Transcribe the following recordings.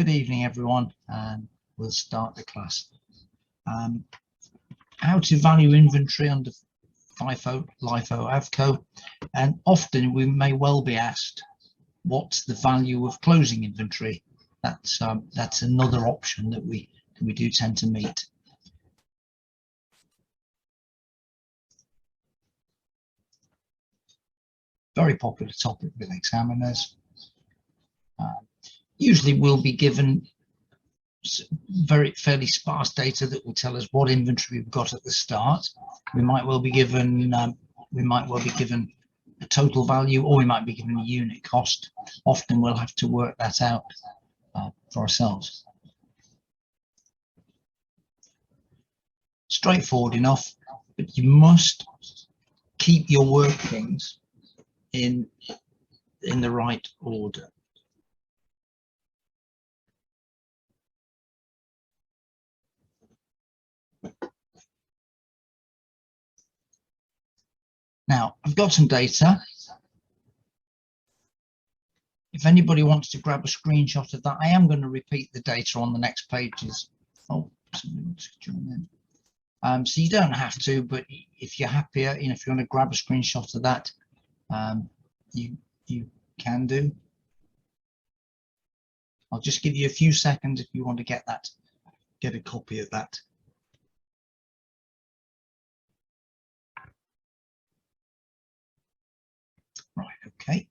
Good evening, everyone, and we'll start the class. How to value inventory under FIFO, LIFO, AVCO, and often we may well be asked, what's the value of closing inventory? That's another option that we do tend to meet. Very popular topic with examiners. Usually we'll be given fairly sparse data that will tell us what inventory we've got at the start. We might well be given a total value, or we might be given a unit cost. Often we'll have to work that out for ourselves. Straightforward enough, but you must keep your workings in the right order. Now, I've got some data. If anybody wants to grab a screenshot of that, I am going to repeat the data on the next pages. Oh, somebody wants to join in. So you don't have to, but if you're happier, if you want to grab a screenshot of that, you can do. I'll just give you a few seconds if you want to get a copy of that. Right, okay.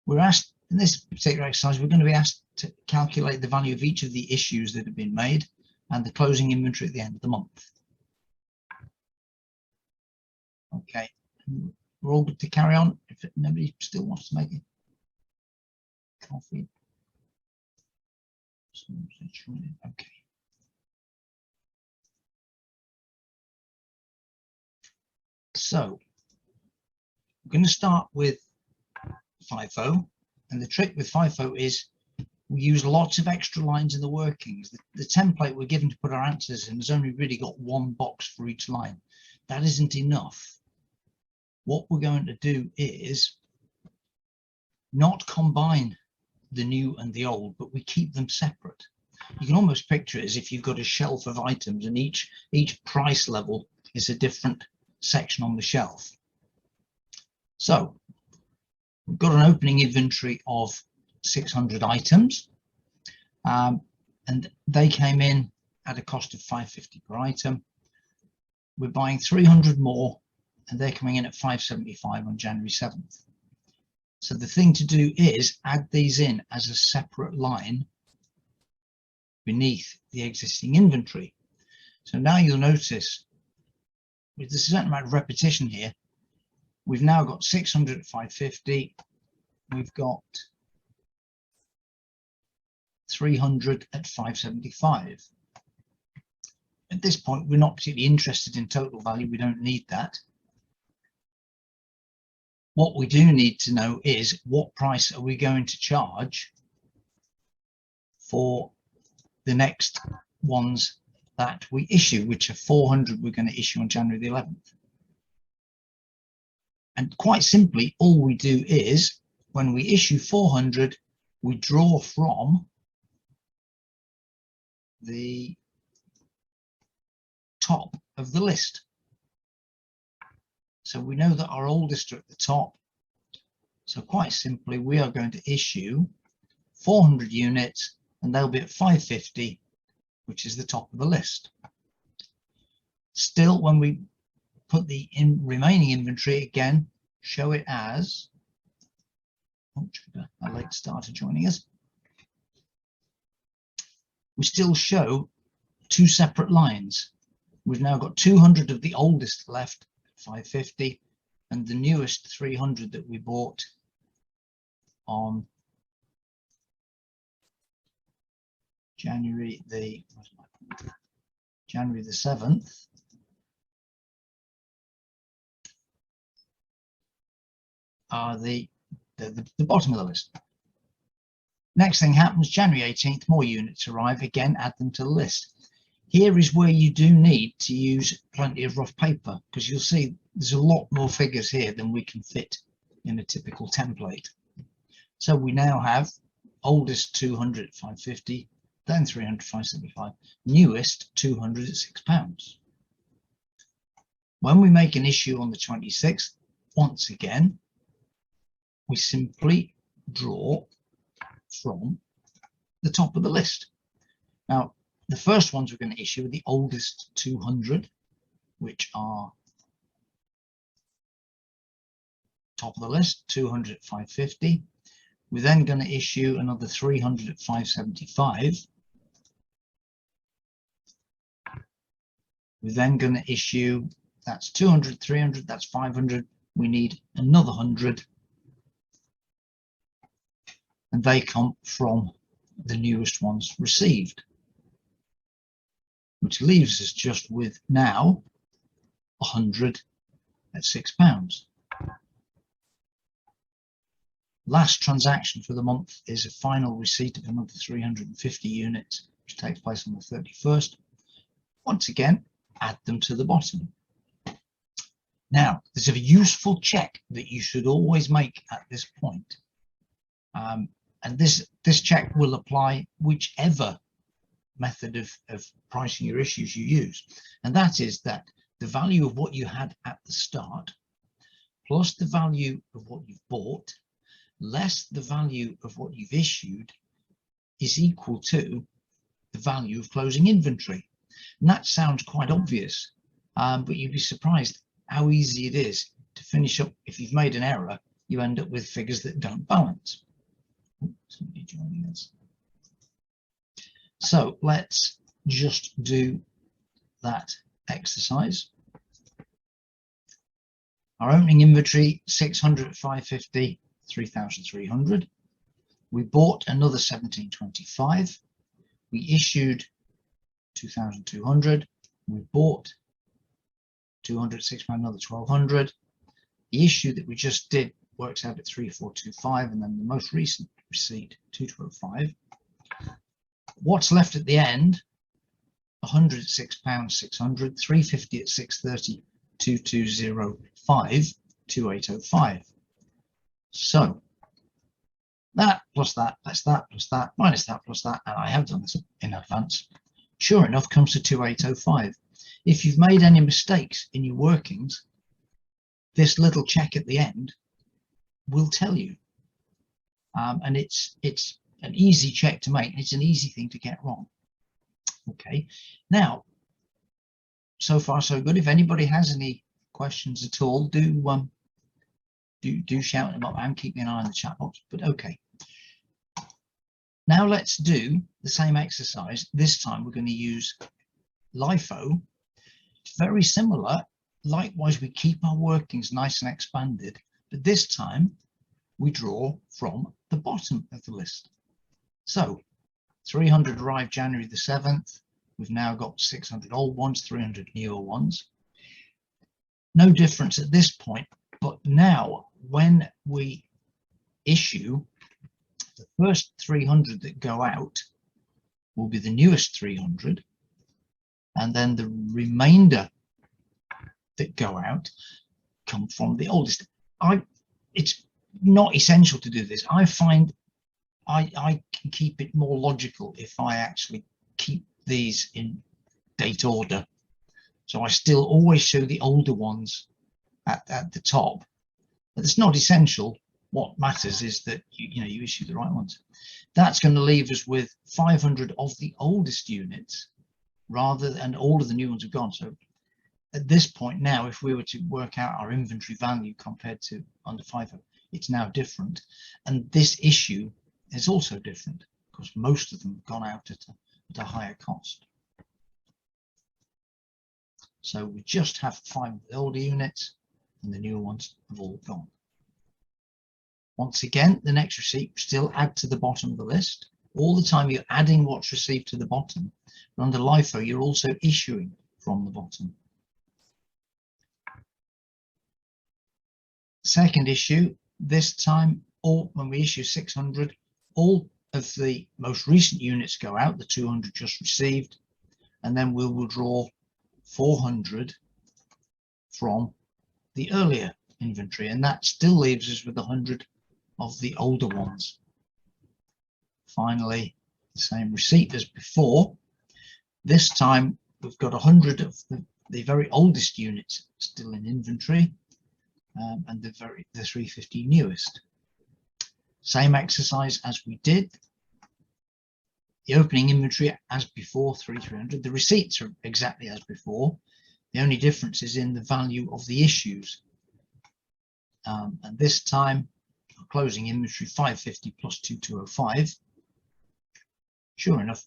We're asked, in this particular exercise, we're going to be asked to calculate the value of each of the issues that have been made and the closing inventory at the end of the month. Okay, we're all good to carry on. If nobody still wants to make it coffee. Okay. So we're going to start with FIFO, and the trick with FIFO is we use lots of extra lines in the workings. The template we're given to put our answers in has only really got one box for each line. That isn't enough. What we're going to do is not combine the new and the old, but we keep them separate. You can almost picture it as if you've got a shelf of items, and each price level is a different section on the shelf. So we've got an opening inventory of 600 items, and they came in at a cost of $5.50 per item. We're buying 300 more, and they're coming in at $5.75 on January 7th. So the thing to do is add these in as a separate line beneath the existing inventory. So now you'll notice with a certain amount of repetition here, we've now got 600 at $5.50. We've got 300 at $5.75. At this point, we're not particularly interested in total value. We don't need that. What we do need to know is what price are we going to charge for the next ones that we issue, which are 400 we're going to issue on January the 11th. And quite simply, all we do is when we issue 400, we draw from the top of the list. So we know that our oldest are at the top. So quite simply, we are going to issue 400 units, and they'll be at $5.50, which is the top of the list. Still, when we put the remaining inventory, again, show it as, a late starter joining us. We still show two separate lines. We've now got 200 of the oldest left at $5.50, and the newest 300 that we bought on January the 7th. Are the bottom of the list. Next thing happens, January 18th, more units arrive. Again, add them to the list. Here is where you do need to use plenty of rough paper, because you'll see there's a lot more figures here than we can fit in a typical template. So we now have oldest 200 at 550, then 300 575, newest 200 at £6. When we make an issue on the 26th, once again, we simply draw from the top of the list. Now, the first ones we're going to issue are the oldest 200, which are top of the list, 200 at 550. We're then going to issue another 300 at 575. We're then going to issue, that's 200, 300, that's 500. We need another 100. And they come from the newest ones received, which leaves us just with now 100 at £6. Last transaction for the month is a final receipt of another 350 units, which takes place on the 31st. Once again, add them to the bottom. Now, there's a useful check that you should always make at this point. And this check will apply whichever method of pricing your issues you use. And that is that the value of what you had at the start, plus the value of what you've bought, less the value of what you've issued, is equal to the value of closing inventory. And that sounds quite obvious, but you'd be surprised how easy it is to finish up. If you've made an error, you end up with figures that don't balance. Somebody joining us. So let's just do that exercise. Our opening inventory, 600 at 550, 3,300. We bought another 1725. We issued 2,200. We bought 200 at £6, another 1,200. The issue that we just did works out at 3,425, and then the most recent receipt 2,205. What's left at the end? 100 at £6, 600, 350 at 630, 2205, 2805. So that plus that, that's that plus that, minus that plus that, and I have done this in advance, sure enough comes to 2805. If you've made any mistakes in your workings, this little check at the end will tell you. And it's an easy check to make. It's an easy thing to get wrong. Okay, now, so far so good. If anybody has any questions at all, do shout them up and keep an eye on the chat box. But okay, now let's do the same exercise. This time we're going to use LIFO. It's very similar. Likewise, we keep our workings nice and expanded, but this time we draw from the bottom of the list. So 300 arrived January the 7th. We've now got 600 old ones, 300 newer ones. No difference at this point, but now when we issue, the first 300 that go out will be the newest 300, and then the remainder that go out come from the oldest. It's not essential to do this. I find I can keep it more logical if I actually keep these in date order. So I still always show the older ones at the top, but it's not essential. What matters is that you issue the right ones. That's going to leave us with 500 of the oldest units, and all of the new ones have gone. So at this point now, if we were to work out our inventory value compared to under FIFO, it's now different. And this issue is also different because most of them have gone out at a higher cost. So we just have 5 of the older units and the newer ones have all gone. Once again, the next receipt still add to the bottom of the list. All the time you're adding what's received to the bottom, but under LIFO you're also issuing from the bottom. Second issue, this time when we issue 600, all of the most recent units go out, the 200 just received. and then we will draw 400 from the earlier inventory, and that still leaves us with 100 of the older ones. Finally, the same receipt as before. This time we've got 100 of the very oldest units still in inventory, and the 350 newest. Same exercise as we did. The opening inventory as before, 300. The receipts are exactly as before. The only difference is in the value of the issues. And this time, closing inventory 550 plus 2205. Sure enough,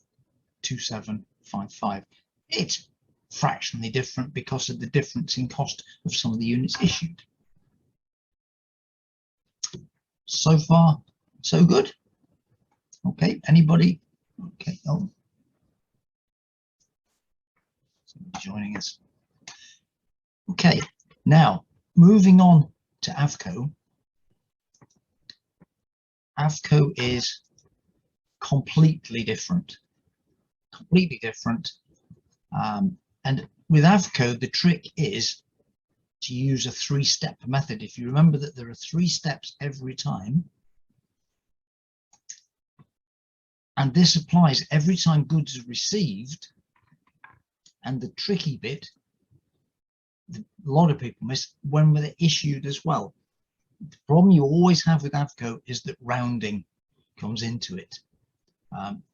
2755. It's fractionally different because of the difference in cost of some of the units issued. So far, so good. Okay, anybody? Okay, oh, somebody joining us. Okay, now moving on to AVCO. AVCO is completely different. Completely different. And with AVCO, the trick is to use a three-step method. If you remember that there are 3 steps every time, and this applies every time goods are received. And the tricky bit, a lot of people miss, when they're issued as well. The problem you always have with AVCO is that rounding comes into it.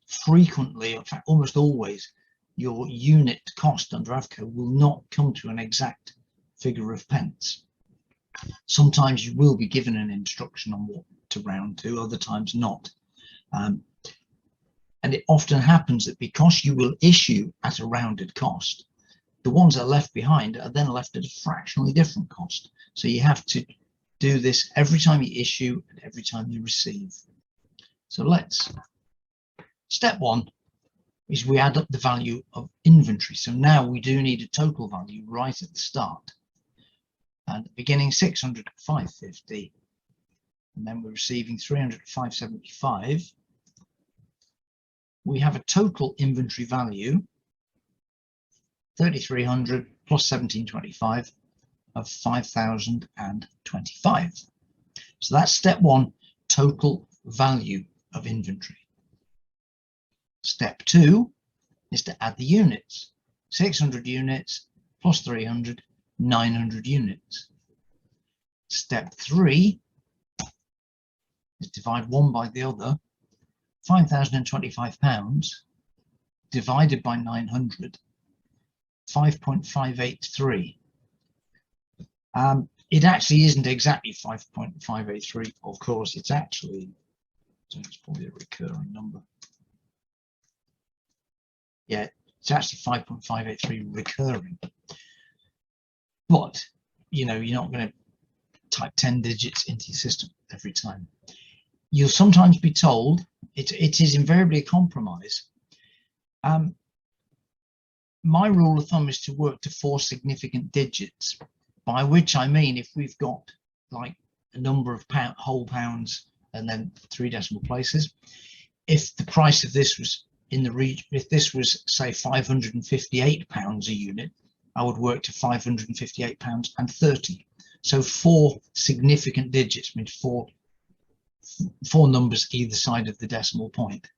Frequently, in fact almost always, your unit cost under AVCO will not come to an exact figure of pence. Sometimes you will be given an instruction on what to round to, other times not. And it often happens that because you will issue at a rounded cost, the ones that are left behind are then left at a fractionally different cost. So you have to do this every time you issue and every time you receive. So step 1 is we add up the value of inventory. So now we do need a total value right at the start. And at the beginning, 600 at 550, and then we're receiving 300 at 575. We have a total inventory value, 3,300 plus 1,725 of 5,025. So that's step 1, total value of inventory. Step 2 is to add the units, 600 units plus 300, 900 units. Step 3 is divide one by the other, £5,025 divided by 900, 5.583. It actually isn't exactly 5.583, of course. It's actually, so it's probably a recurring number. Yeah, it's actually 5.583 recurring. But, you know, you're not going to type 10 digits into your system every time. You'll sometimes be told, it is invariably a compromise. My rule of thumb is to work to 4 significant digits, by which I mean if we've got like a number of whole pounds and then 3 decimal places, if the price of this was in the region, if this was say £558 a unit, I would work to £558.30. So 4 significant digits means four numbers either side of the decimal point.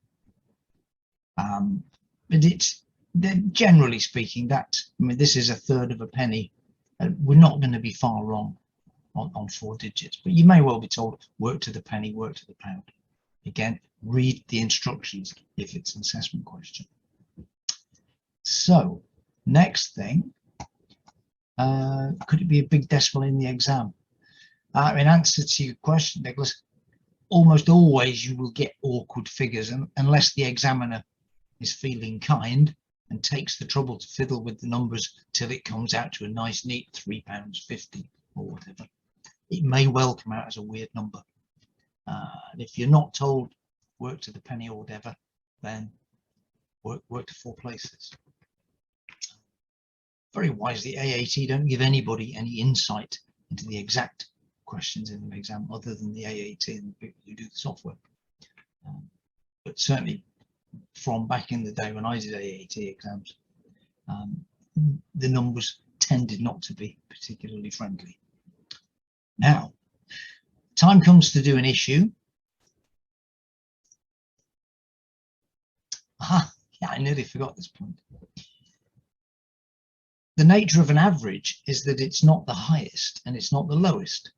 But it's generally speaking that, I mean, this is a third of a penny. We're not going to be far wrong on 4 digits, but you may well be told work to the penny, work to the pound. Again, read the instructions if it's an assessment question. So next thing, could it be a big decimal in the exam? In answer to your question, Nicholas, almost always you will get awkward figures, unless the examiner is feeling kind and takes the trouble to fiddle with the numbers till it comes out to a nice neat £3.50 or whatever. It may well come out as a weird number. And if you're not told work to the penny or whatever, then work to 4 places. Very wisely, AAT don't give anybody any insight into the exact questions in an exam other than the AAT and the people who do the software. But certainly from back in the day when I did AAT exams, the numbers tended not to be particularly friendly. Now, time comes to do an issue. Aha, yeah, I nearly forgot this point. The nature of an average is that it's not the highest and it's not the lowest.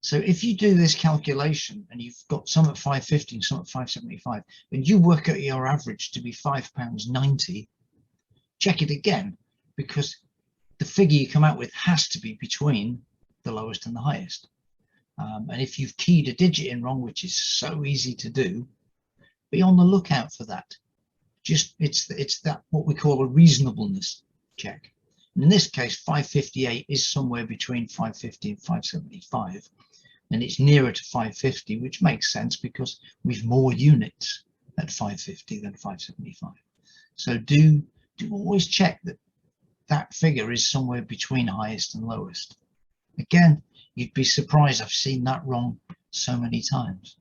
So if you do this calculation and you've got some at 5.50 and some at 5.75, and you work out your average to be £5.90, check it again, because the figure you come out with has to be between the lowest and the highest. And if you've keyed a digit in wrong, which is so easy to do, be on the lookout for that. Just it's that what we call a reasonableness check. And in this case, 558 is somewhere between 550 and 575, and it's nearer to 550, which makes sense because we've more units at 550 than 575. So do always check that that figure is somewhere between highest and lowest. Again, you'd be surprised, I've seen that wrong so many times.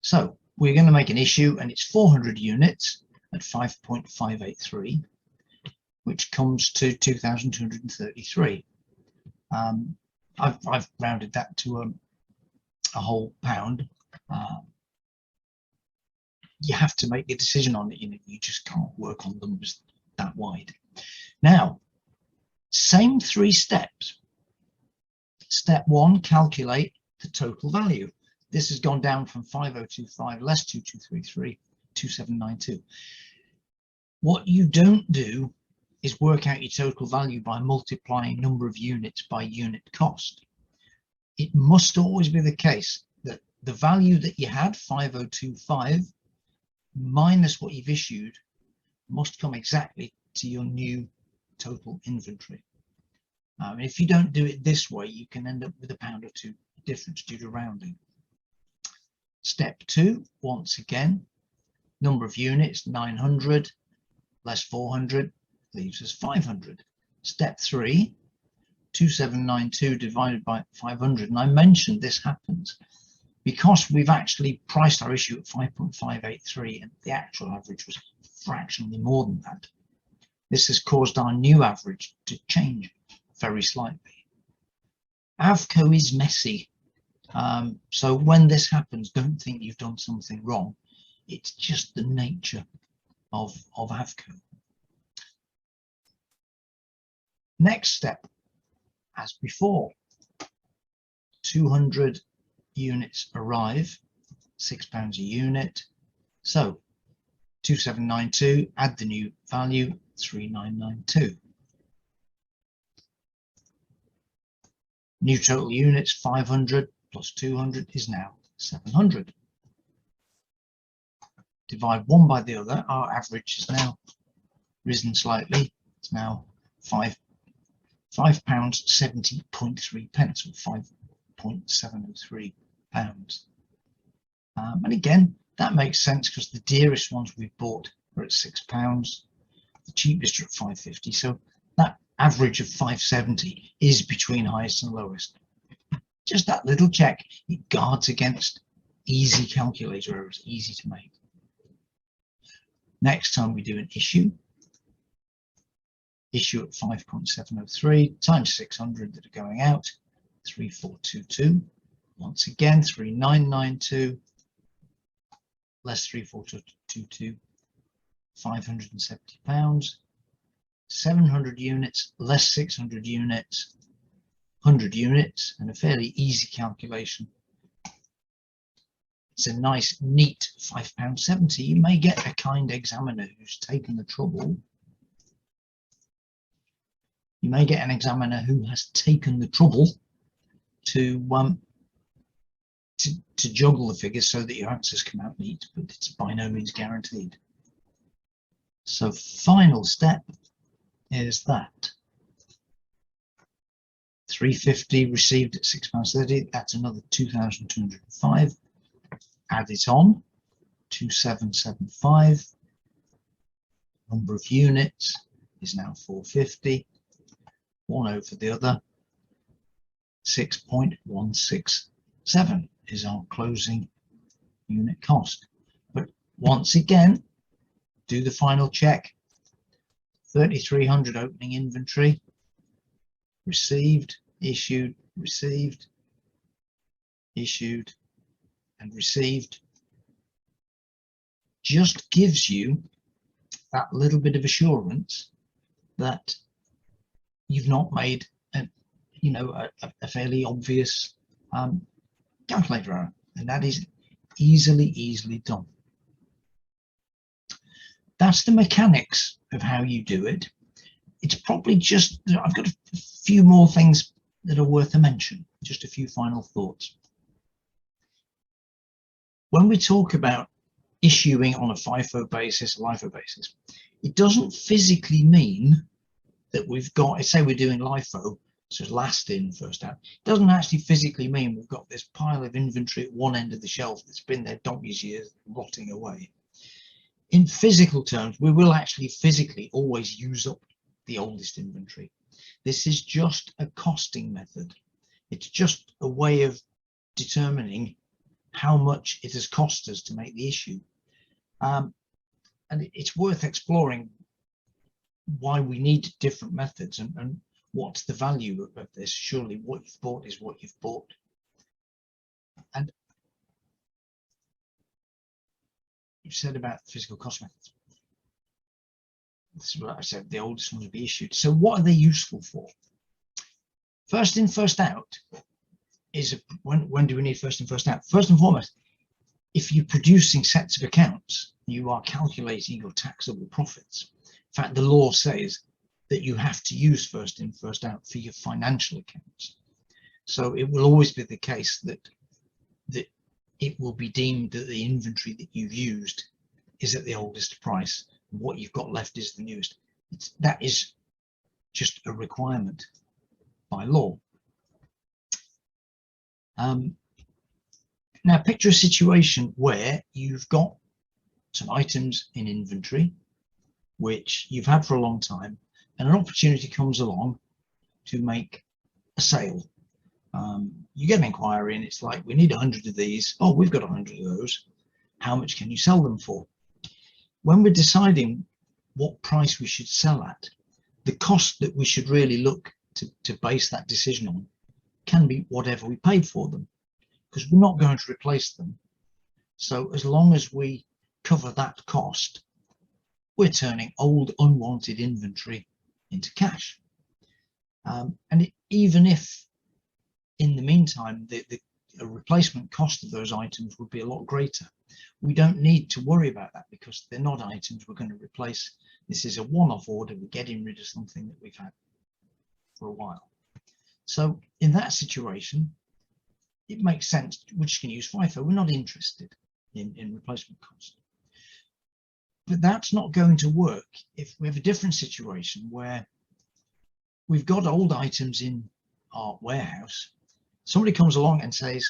So we're going to make an issue, and it's 400 units at 5.583, which comes to 2,233. I've rounded that to a whole pound. You have to make a decision on it. You just can't work on numbers that wide. Now, same three steps. Step one, calculate the total value. This has gone down from 5025 less 2233, 2792. What you don't do is work out your total value by multiplying number of units by unit cost. It must always be the case that the value that you had, 5025, minus what you've issued, must come exactly to your new total inventory. If you don't do it this way, you can end up with a pound or two difference due to rounding. Step two, once again, number of units, 900 less 400 leaves us 500. Step three, 2792 divided by 500. And I mentioned this happens because we've actually priced our issue at 5.583 and the actual average was fractionally more than that. This has caused our new average to change very slightly. AVCO is messy. So when this happens, don't think you've done something wrong. It's just the nature of AVCO. Next step, as before, 200 units arrive, £6 a unit. So 2792, add the new value, 3992. New total units, 500 plus 200 is now 700. Divide one by the other, our average is now risen slightly. It's now £5.70.3 pence, or £5.703. And again, that makes sense because the dearest ones we've bought are at £6, the cheapest are at 550. So that average of 570 is between highest and lowest. Just that little check, it guards against easy calculator errors, easy to make. Next time we do an issue at 5.703 times 600 that are going out, 3422. Once again, 3992 less 3422, £570. 700 units less 600 units, 100 units, and a fairly easy calculation. It's a nice, neat £5.70. You may get a kind examiner who's taken the trouble. You may get an examiner who has taken the trouble to juggle the figures so that your answers come out neat, but it's by no means guaranteed. So final step is that 350 received at £6.30. That's another 2,205. Add it on, 2775. Number of units is now 450. One over the other, 6.167 is our closing unit cost. But once again, do the final check. 3,300 opening inventory, received, issued, received, issued, and received. Just gives you that little bit of assurance that you've not made a fairly obvious calculator error, and that is easily done. That's the mechanics of how you do it. It's probably just, I've got a few more things that are worth a mention, just a few final thoughts. When we talk about issuing on a FIFO basis, a LIFO basis, it doesn't physically mean that we've got, say we're doing LIFO, so last in, first out. It doesn't actually physically mean we've got this pile of inventory at one end of the shelf that's been there donkey's years, rotting away. In physical terms, we will actually physically always use up the oldest inventory. This is just a costing method. It's just a way of determining how much it has cost us to make the issue. And it's worth exploring why we need different methods and what's the value of this. Surely what you've bought is what you've bought. And you said about physical cost methods. This is what I said, the oldest ones will be issued. So what are they useful for? First in, first out is when do we need first in, first out? First and foremost, if you're producing sets of accounts, you are calculating your taxable profits. In fact, the law says that you have to use first in, first out for your financial accounts. So it will always be the case that it will be deemed that the inventory that you've used is at the oldest price. What you've got left is the newest. That is just a requirement by law. Now picture a situation where you've got some items in inventory which you've had for a long time, and an opportunity comes along to make a sale. You get an inquiry and it's like, we need 100 of these. Oh, we've got 100 of those. How much can you sell them for? When we're deciding what price we should sell at, the cost that we should really look to base that decision on can be whatever we paid for them, because we're not going to replace them. So as long as we cover that cost, we're turning old unwanted inventory into cash. Even if in the meantime the replacement cost of those items would be a lot greater, we don't need to worry about that because they're not items we're going to replace. This is a one-off order. We're getting rid of something that we've had for a while. So in that situation, it makes sense. We're just going to use FIFO. We're not interested in replacement cost. But that's not going to work if we have a different situation where we've got old items in our warehouse. Somebody comes along and says,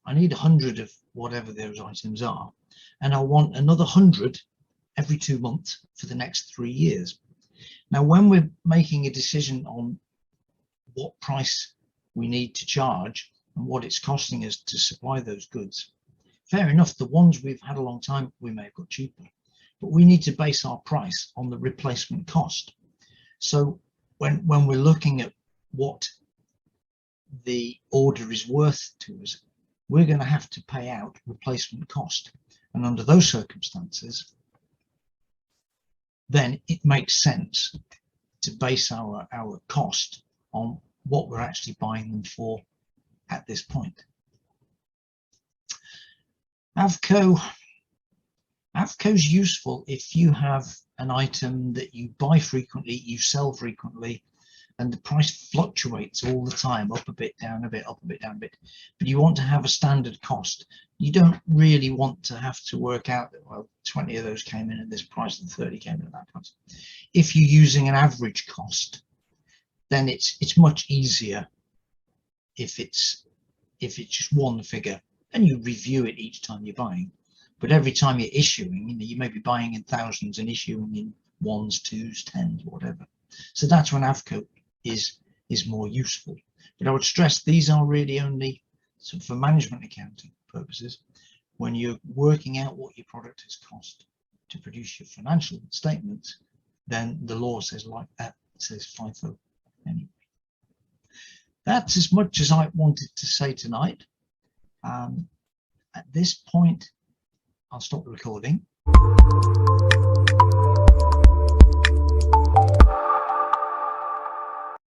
I need 100 of whatever those items are, and I want another 100 every 2 months for the next 3 years. Now, when we're making a decision on what price we need to charge and what it's costing us to supply those goods, fair enough, the ones we've had a long time, we may have got cheaper, but we need to base our price on the replacement cost. So when we're looking at what the order is worth to us, we're going to have to pay out replacement cost. And under those circumstances, then it makes sense to base our cost on what we're actually buying them for at this point. AVCO is useful if you have an item that you buy frequently, you sell frequently, and the price fluctuates all the time, up a bit, down a bit, up a bit, down a bit. But you want to have a standard cost. You don't really want to have to work out that, well, 20 of those came in at this price and 30 came in at that price. If you're using an average cost, then it's much easier if it's just one figure and you review it each time you're buying. But every time you're issuing, you may be buying in thousands and issuing in ones, twos, tens, whatever. So that's when AVCO is more useful. But I would stress these are really only for management accounting purposes when you're working out what your product has cost to produce your financial statements, then the law says like that. It says FIFO anyway. That's as much as I wanted to say tonight. At this point, I'll stop recording.